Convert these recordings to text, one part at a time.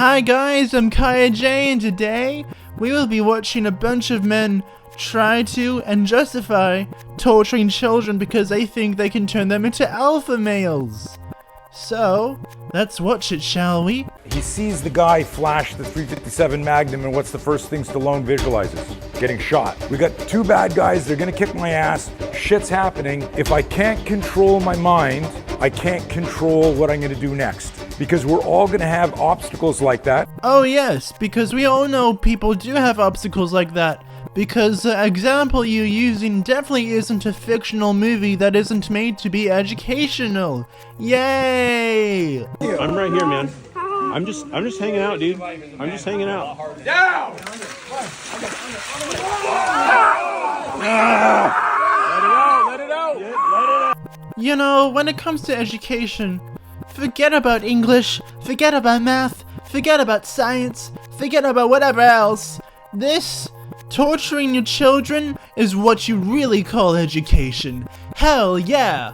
Hi guys, I'm KaiJ, and today we will be watching a bunch of men try to and justify torturing children because they think they can turn them into alpha males. So, let's watch it, shall we? He sees the guy flash the .357 Magnum, and what's the first thing Stallone visualizes? Getting shot. We got two bad guys, they're gonna kick my ass, shit's happening. If I can't control my mind, I can't control what I'm gonna do next. Because we're all gonna have obstacles like that. Oh yes, because we all know people do have obstacles like that. Because the example you're using definitely isn't a fictional movie that isn't made to be educational. Yay! I'm right here, man. I'm just hanging out, dude. I'm just hanging out. Down! Let it out. You know, when it comes to education, forget about English, forget about math, forget about science, forget about whatever else. This, torturing your children, is what you really call education. Hell yeah!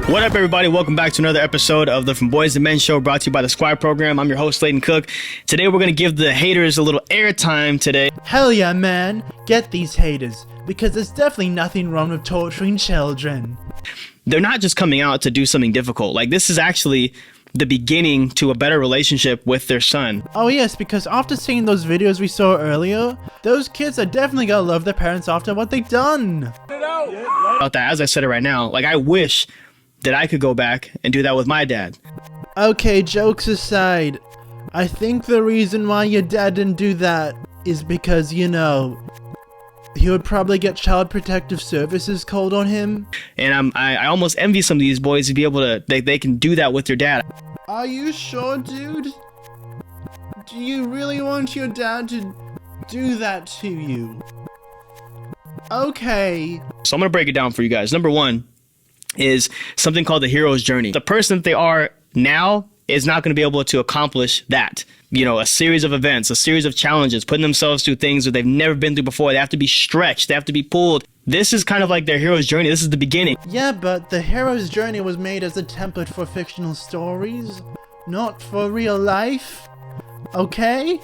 What up, everybody? Welcome back to another episode of the From Boys to Men show, brought to you by the Squire program. I'm your host, Layden Cook. Today we're going to give the haters a little airtime today. Hell yeah, man. Get these haters, because there's definitely nothing wrong with torturing children. They're not just coming out to do something difficult. Like, this is actually the beginning to a better relationship with their son. Oh yes, because after seeing those videos we saw earlier, those kids are definitely gonna love their parents after what they've done. About that, as I said it right now, like, I wish that I could go back and do that with my dad. Okay, jokes aside, I think the reason why your dad didn't do that is because, you know, he would probably get Child Protective Services called on him. And I almost envy some of these boys to be able to, they can do that with their dad. Are you sure, dude? Do you really want your dad to do that to you? Okay. So I'm going to break it down for you guys. Number one is something called the hero's journey. The person that they are now is not going to be able to accomplish that. You know, a series of events, a series of challenges, putting themselves through things that they've never been through before. They have to be stretched. They have to be pulled. This is kind of like their hero's journey. This is the beginning. Yeah, but the hero's journey was made as a template for fictional stories, not for real life. Okay?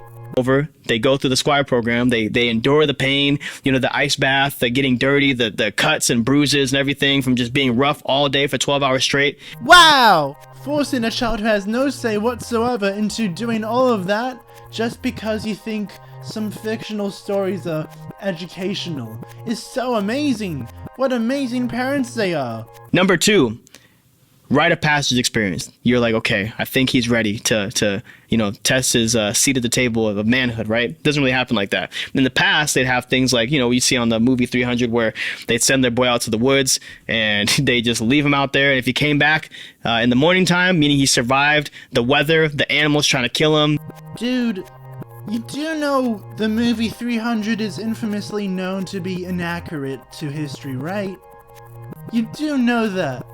They go through the Squire program. They endure the pain, you know, the ice bath, the getting dirty, the cuts and bruises and everything from just being rough all day for 12 hours straight. Wow! Forcing a child who has no say whatsoever into doing all of that just because you think some fictional stories are educational is so amazing. What amazing parents they are. Number two, rite of passage experience. You're like, okay, I think he's ready to you know, test his seat at the table of manhood, right? Doesn't really happen like that. In the past, they'd have things like, you know, you see on the movie 300 where they'd send their boy out to the woods and they just leave him out there. And if he came back in the morning time, meaning he survived the weather, the animals trying to kill him. Dude, you do know the movie 300 is infamously known to be inaccurate to history, right? You do know that.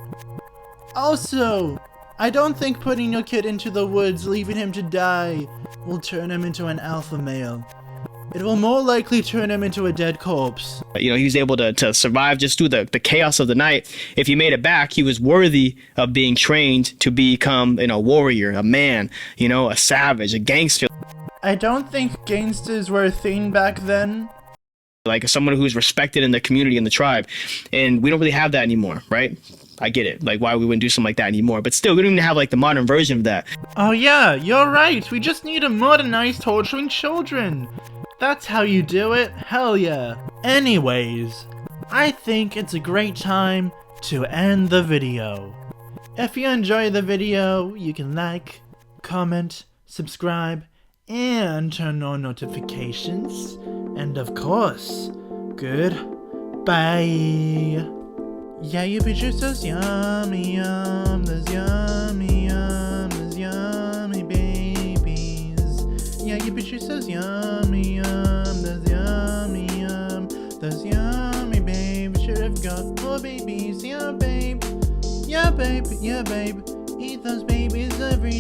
Also, I don't think putting your kid into the woods, leaving him to die, will turn him into an alpha male. It will more likely turn him into a dead corpse. You know, he was able to survive just through the chaos of the night. If he made it back, he was worthy of being trained to become, you know, a warrior, a man, you know, a savage, a gangster. I don't think gangsters were a thing back then. Like someone who's respected in the community and the tribe. And we don't really have that anymore, right? I get it, like why we wouldn't do something like that anymore, but still, we don't even have like the modern version of that. Oh yeah, you're right, we just need a modernized torturing children. That's how you do it, hell yeah. Anyways, I think it's a great time to end the video. If you enjoy the video, you can like, comment, subscribe, and turn on notifications. And of course, goodbye. Yeah, you picture those yummy yum, those yummy yum, those yummy babies. Yeah, you picture those yummy yum, those yummy yum, those yummy babies. Should have got more babies, yeah babe, yeah babe, yeah babe. Eat those babies every day.